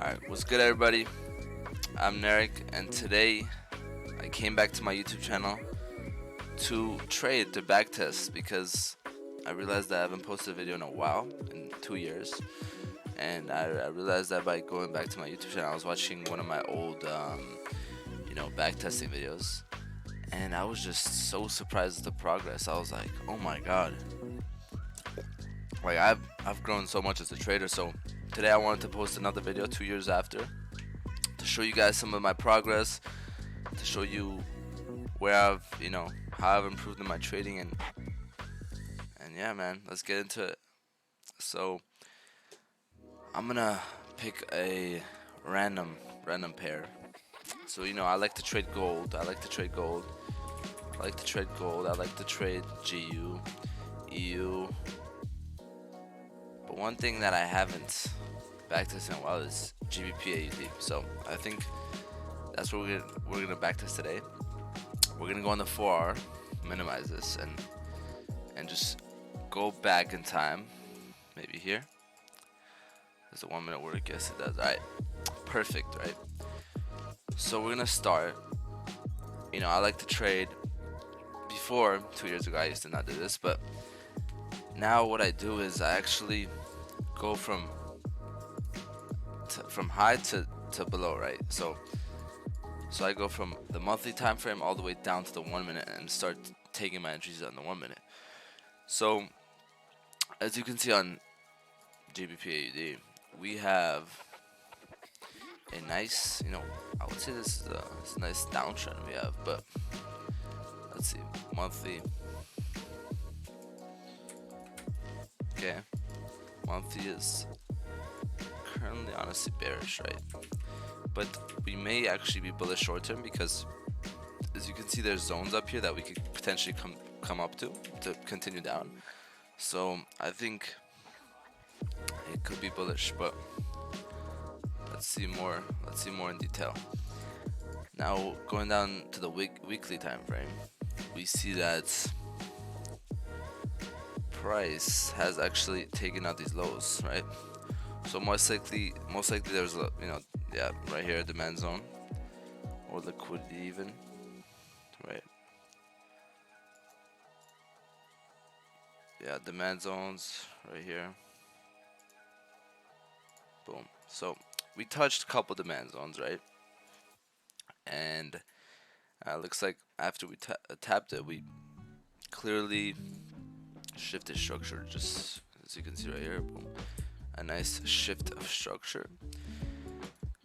Alright, what's good everybody? I'm Narek, and today I came back to my YouTube channel to trade to backtest because I realized that I haven't posted a video in a while, in 2 years, and I realized that by going back to my YouTube channel I was watching one of my old backtesting videos, and I was just so surprised at the progress. I was like, oh my god, like I've grown so much as a trader. So today I wanted to post another video 2 years after to show you guys some of my progress, to show you where how I've improved in my trading, and yeah, man, let's get into it. So I'm gonna pick a random pair. So I like to trade gold. I like to trade gold. I like to trade gold. I like to trade GU, EU. But one thing that I haven't backtested in a while is GBP AUD. So I think that's what we're gonna backtest today. We're gonna go on the 4R, minimize this, and just go back in time. Maybe here. There's a 1 minute word guess it does. Alright. Perfect, right? So we're gonna start. I like to trade. Before 2 years ago I used to not do this, but now what I do is I actually go from high to below, right? So I go from the monthly time frame all the way down to the 1 minute and start taking my entries on the 1 minute. So as you can see on GBP AUD, we have a nice, I would say this is a nice downtrend we have, but let's see, monthly. Okay, monthly is currently honestly bearish, right? But we may actually be bullish short term because, as you can see, there's zones up here that we could potentially come up to continue down. So I think it could be bullish, but let's see more in detail. Now going down to the weekly time frame, we see that price has actually taken out these lows, right? So most likely there's a right here, demand zone or liquidity even, right? Yeah, demand zones right here. Boom. So we touched a couple demand zones, right? And looks like after we tapped it, we clearly shifted structure, just as you can see right here. Boom. A nice shift of structure.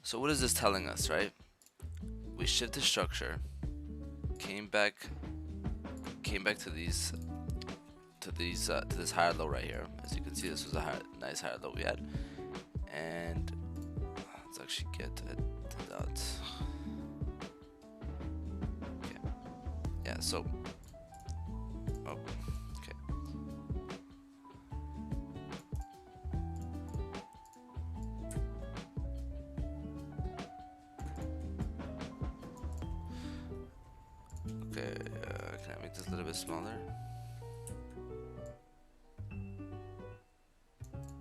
So what is this telling us, right? We shifted structure, came back to this higher low right here. As you can see, this was a nice higher low we had, and let's actually get to that. Okay, yeah. So, oh, okay. Okay, can I make this a little bit smaller?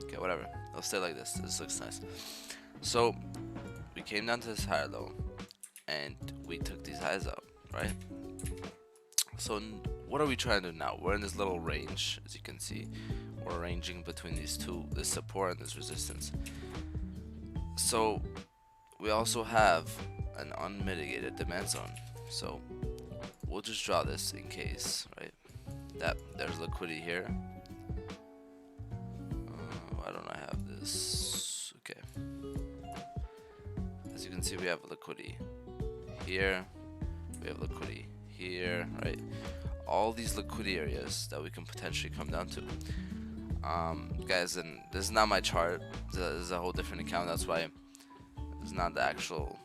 Okay, whatever. I'll stay like this. This looks nice. So we came down to this higher low, and we took these highs up, right? So what are we trying to do now? We're in this little range, as you can see. We're ranging between these two, this support and this resistance. So we also have an unmitigated demand zone. So we'll just draw this in case, right? That there's liquidity here. Why don't I have this? Okay. As you can see, we have liquidity here. We have liquidity here, right? All these liquidity areas that we can potentially come down to. Guys, and this is not my chart. This is a whole different account. That's why it's not the actual.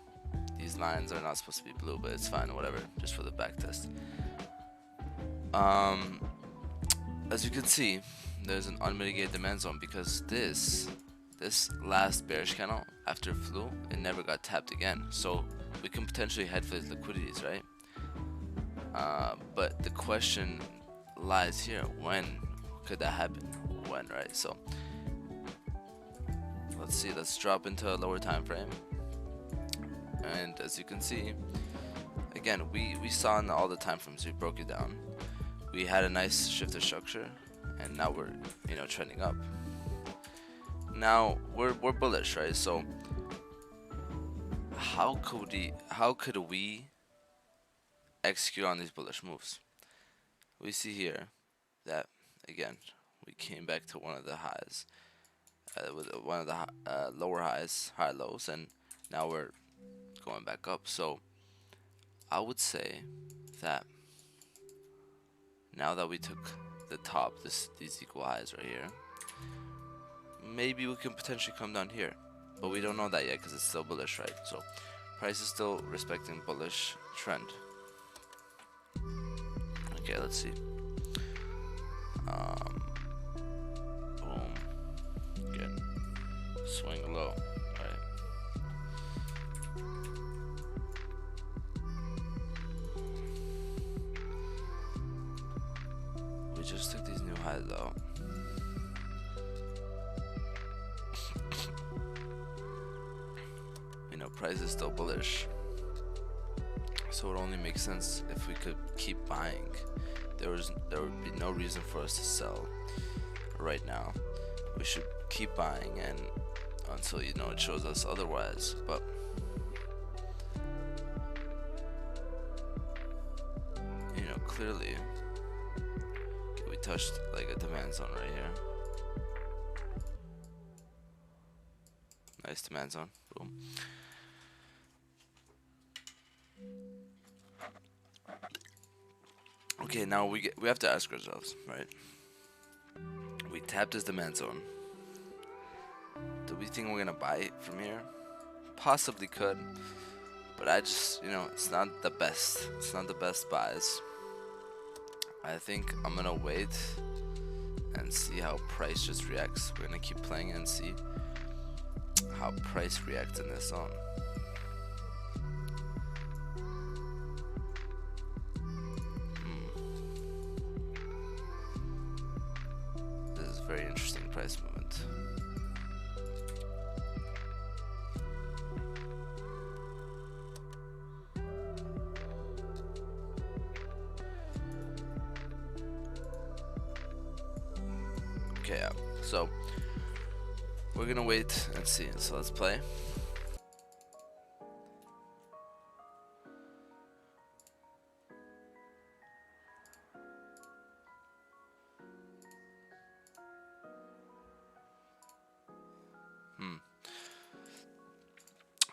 These lines are not supposed to be blue, but it's fine, whatever, just for the back test. As you can see, there's an unmitigated demand zone because this last bearish candle, after it flew, it never got tapped again. So we can potentially head for these liquidities, right? But the question lies here: when could that happen? When, right? So let's see, let's drop into a lower time frame. And as you can see, again, we saw in all the time frames, we broke it down. We had a nice shift of structure, and now we're, you know, trending up. Now we're bullish, right? So how could we execute on these bullish moves? We see here that again we came back to one of the highs, with one of the lower highs, high lows, and now we're going back up. So I would say that now that we took the top, these equal highs right here, maybe we can potentially come down here, but we don't know that yet because it's still bullish, right? So price is still respecting bullish trend. Okay, let's see. Boom. Again, swing low, right? We just took these new highs out. You know, price is still bullish, so it only makes sense if we could keep buying. There would be no reason for us to sell right now. We should keep buying and until, you know, it shows us otherwise. But you know, clearly, okay, we touched like a demand zone right here. Nice demand zone. Boom. Okay, now we have to ask ourselves, right? We tapped this demand zone. Do we think we're gonna buy it from here? Possibly could, but I just, you know, it's not the best. It's not the best buys. I think I'm gonna wait and see how price just reacts. We're gonna keep playing and see how price reacts in this zone. This is a very interesting price movement. Okay, yeah. So we're gonna wait and see. So let's play.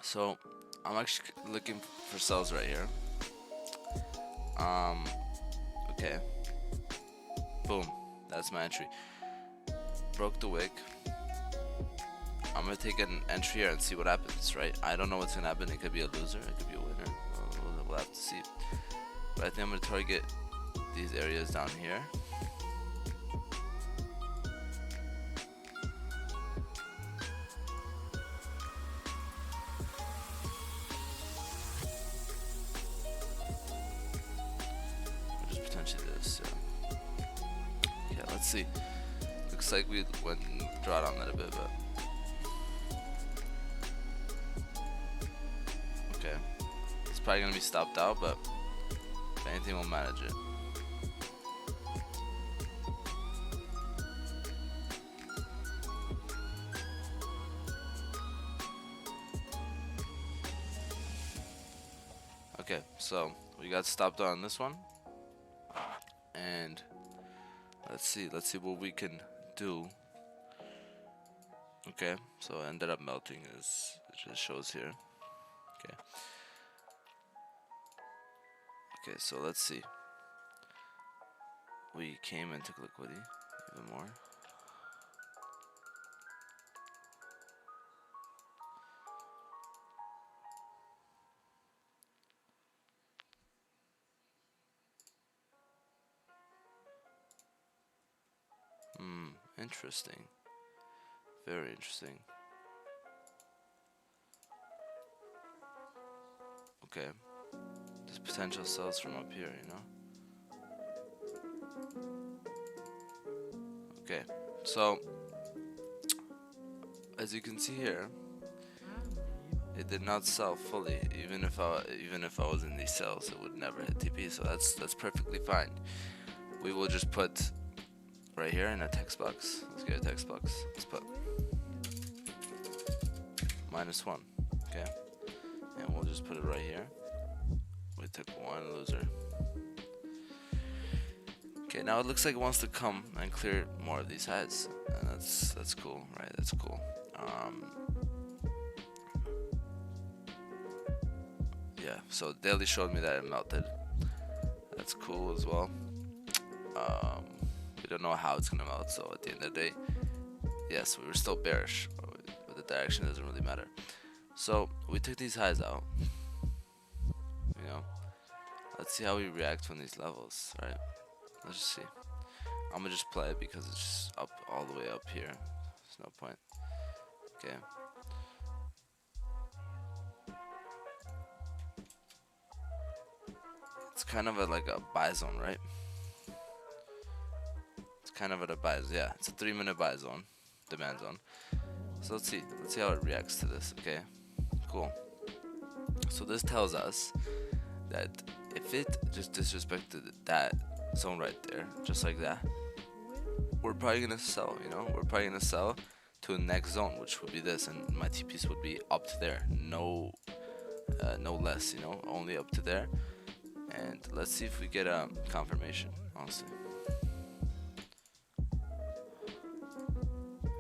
So I'm actually looking for sells right here. Okay. Boom. That's my entry. Broke the wick. I'm gonna take an entry here and see what happens, right? I don't know what's gonna happen. It could be a loser, it could be a winner. We'll have to see. But I think I'm gonna target these areas down here. Or just potentially this. Yeah, let's see. Looks like we went and draw down that a bit, but okay. It's probably gonna be stopped out, but if anything, we'll manage it. Okay, so we got stopped on this one, and let's see what we can do. Okay, so it ended up melting as it just shows here. Okay. Okay, so let's see. We came and took liquidity even more. Interesting. Very interesting. Okay. There's potential sells from up here, you know? Okay. So, as you can see here, it did not sell fully. Even if I was in these cells, it would never hit TP. So that's perfectly fine. We will just put right here in a text box. Let's get a text box. Let's put -1. Okay, and we'll just put it right here. We took one loser. Okay, now it looks like it wants to come and clear more of these highs, and that's cool, right? That's cool. Yeah, so daily showed me that it melted. That's cool as well. We don't know how it's gonna melt, so at the end of the day, yes, we were still bearish, but the direction doesn't really matter. So we took these highs out. You know, let's see how we react from these levels, right? Let's just see. I'm gonna just play it because it's just up all the way up here. There's no point. Okay. It's kind of like a buy zone, right? It's kind of at a buy zone. Yeah, it's a 3-minute buy zone, demand zone. So let's see how it reacts to this. Okay, cool. So this tells us that if it just disrespected that zone right there, just like that, we're probably gonna sell. You know, we're probably gonna sell to a next zone, which would be this, and my TPs would be up to there, no less. You know, only up to there. And let's see if we get a confirmation. Honestly.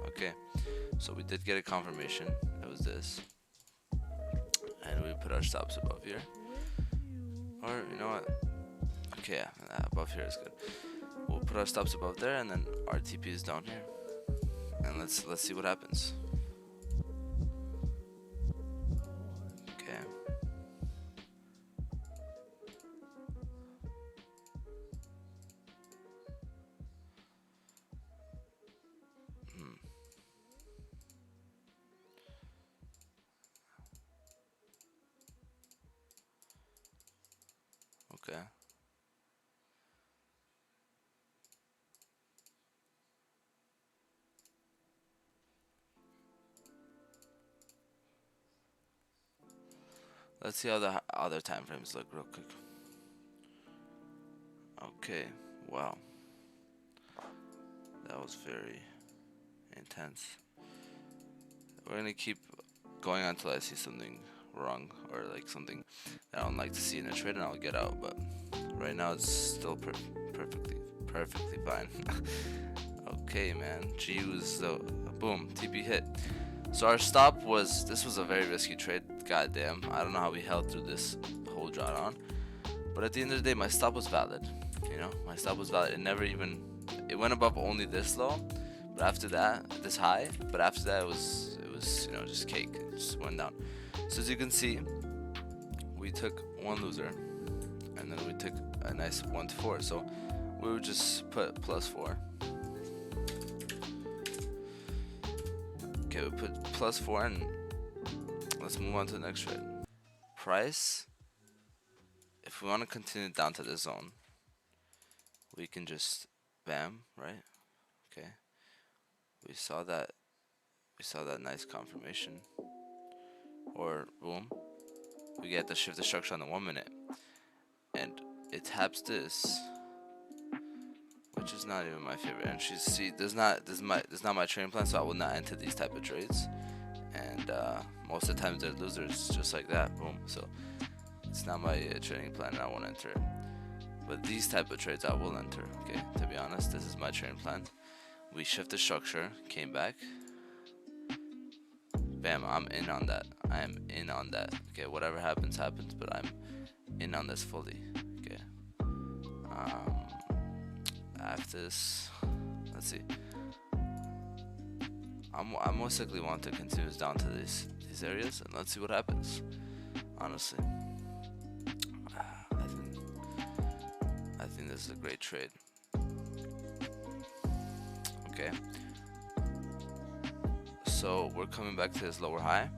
Okay, so we did get a confirmation. It was this, and we put our stops above here, or you know what? Okay, yeah, above here is good. We'll put our stops above there, and then our TP is down here, and let's see what happens. Okay. Okay. Let's see how the other time frames look real quick. Okay, wow. That was very intense. We're gonna keep going until I see something wrong or like something that I don't like to see in a trade, and I'll get out. But right now it's still perfectly fine. Okay, man. GU's the boom TP hit. So our stop was, this was a very risky trade. Goddamn, I don't know how we held through this whole drawdown. But at the end of the day, my stop was valid. You know, my stop was valid. It never even, it went above only this low, but after that, this high. But after that, it was you know, just cake. It just went down. So as you can see, we took one loser, and then we took a nice 1 to 4. So we would just put +4. Okay, we put +4, and let's move on to the next trade. Price. If we want to continue down to this zone, we can just bam, right? Okay. We saw that nice confirmation. Or boom. We get the shift of structure on the 1 minute. And it taps this, which is not even my favorite entry. See, this is not my trading plan, so I will not enter these type of trades. And most of the times they're losers, just like that. Boom. So it's not my trading plan, and I won't enter it. But these type of trades I will enter. Okay, to be honest, this is my trading plan. We shift the structure, came back. Bam, I'm in on that. I am in on that. Okay, whatever happens, happens, but I'm in on this fully. Okay. After this, let's see. I most likely want to continue down to these areas, and let's see what happens. Honestly, I think this is a great trade. Okay. So we're coming back to this lower high.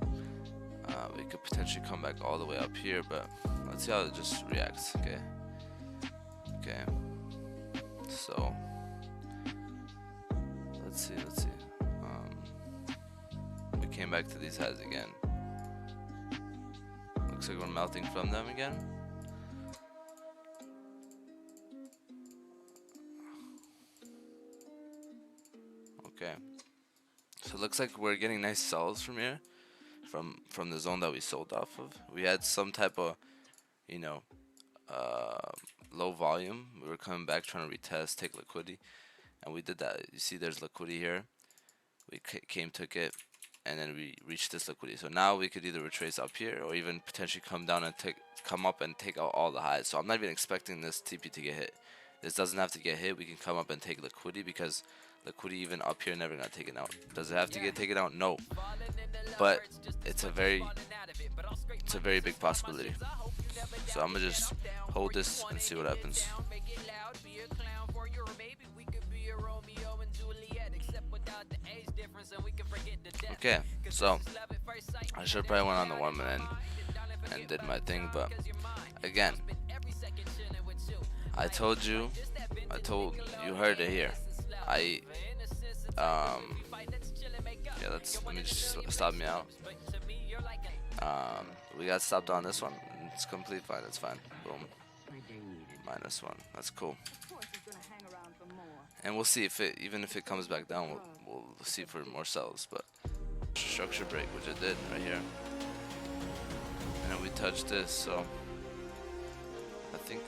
We could potentially come back all the way up here, but let's see how it just reacts. Okay. Okay. So let's see. came back to these highs again. Looks like we're melting from them again. Okay. So it looks like we're getting nice sells from here, from the zone that we sold off of. We had some type of, you know, low volume. We were coming back trying to retest, take liquidity, and we did that. You see, there's liquidity here. We came, took it, and then we reached this liquidity. So now we could either retrace up here or even potentially come down and come up and take out all the highs. So I'm not even expecting this TP to get hit. This doesn't have to get hit. We can come up and take liquidity, because liquidity even up here never got taken out. Does it have to get taken out? No. But it's a very big possibility. So I'm gonna just hold this and see what happens. Okay, so I should probably went on the 1 minute and did my thing, but again, I told you, you heard it here. Yeah, let me just stop me out. We got stopped on this one. It's complete fine. It's fine. Boom. -1. That's cool. And we'll see if even if it comes back down, we'll see for more sells. But structure break, which it did right here, and then we touched this. So I think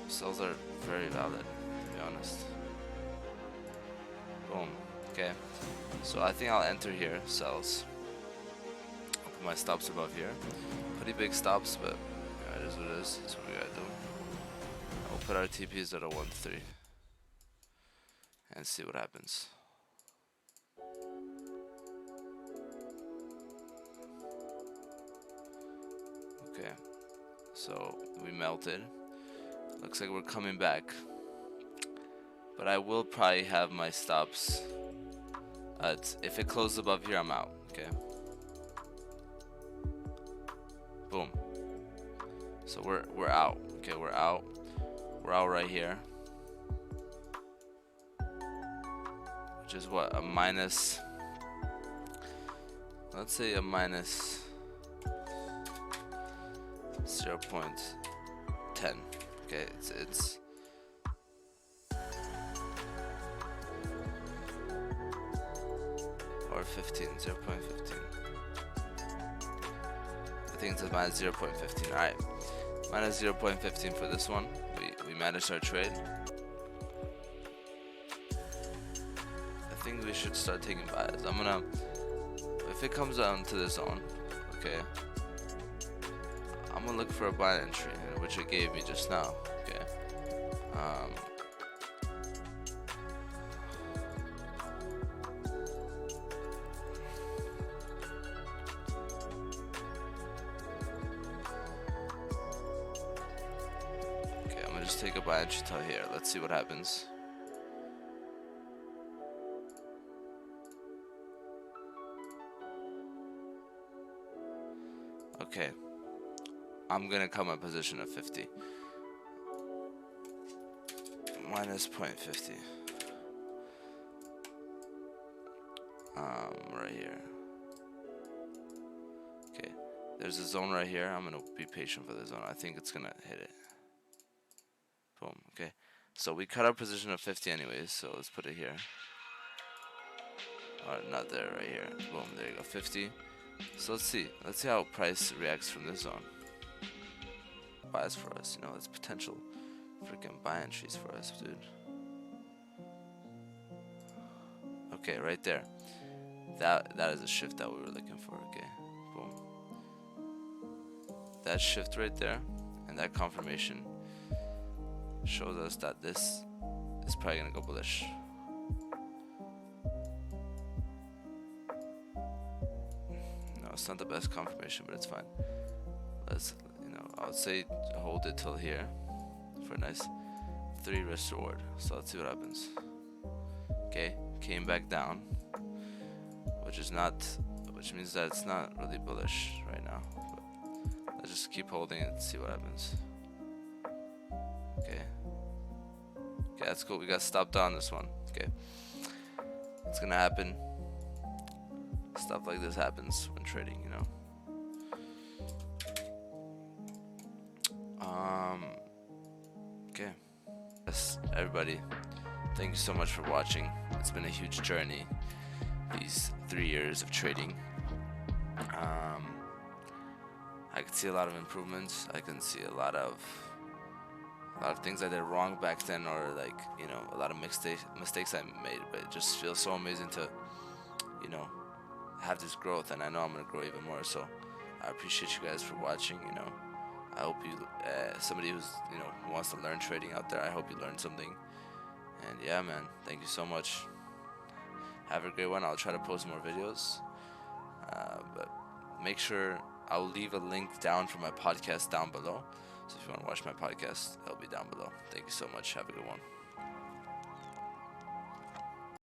sells are very valid, to be honest. Boom. Okay. So I think I'll enter here. Sells. I'll put my stops above here. Pretty big stops, but yeah, it is what it is. That's what we gotta do. I'll put our TPs at a 1-3 and see what happens. Okay, so we melted. Looks like we're coming back, but I will probably have my stops at, if it closes above here, I'm out. Okay. Boom. So we're out. Okay, we're out. We're out right here. Which is what, a minus, let's say a minus 0.10. Okay, it's or 15, 0.15. I think it's a minus 0.15. Alright, minus 0.15 for this one. We managed our trade. I think we should start taking buys. I'm gonna, if it comes down to the zone, okay, I'm gonna look for a buy entry, which it gave me just now. Okay. Okay, I'm gonna just take a buy entry till here. Let's see what happens. Okay, I'm gonna come in position of 50. Minus 0.50. Right here. Okay, there's a zone right here. I'm gonna be patient for the zone. I think it's gonna hit it. Boom. Okay, so we cut our position of 50 anyways, so let's put it here. Alright, not there, right here. Boom, there you go, 50. So let's see how price reacts from this zone. Buys for us, you know, it's potential freaking buy entries for us, dude. Okay, right there. That is a shift that we were looking for. Okay, boom. That shift right there and that confirmation shows us that this is probably gonna go bullish. It's not the best confirmation, but it's fine. Let's, I would say hold it till here for a nice 3 risk reward. So let's see what happens. Okay, came back down, which means that it's not really bullish right now. But let's just keep holding it and see what happens. Okay, that's cool. We got stopped on this one. Okay, it's gonna happen. stuff like this happens when trading, you know. Okay. Yes, everybody, thank you so much for watching. It's been a huge journey, these 3 years of trading. I can see a lot of improvements. I can see a lot of things I did wrong back then, or like, you know, a lot of mistakes I made. But it just feels so amazing to, you know, have this growth, and I know I'm gonna grow even more. So I appreciate you guys for watching. You know, I hope you, somebody who's, you know, who wants to learn trading out there, I hope you learned something. And yeah, man, thank you so much. Have a great one. I'll try to post more videos, but make sure I'll leave a link down for my podcast down below. So if you want to watch my podcast, it'll be down below. Thank you so much. Have a good one.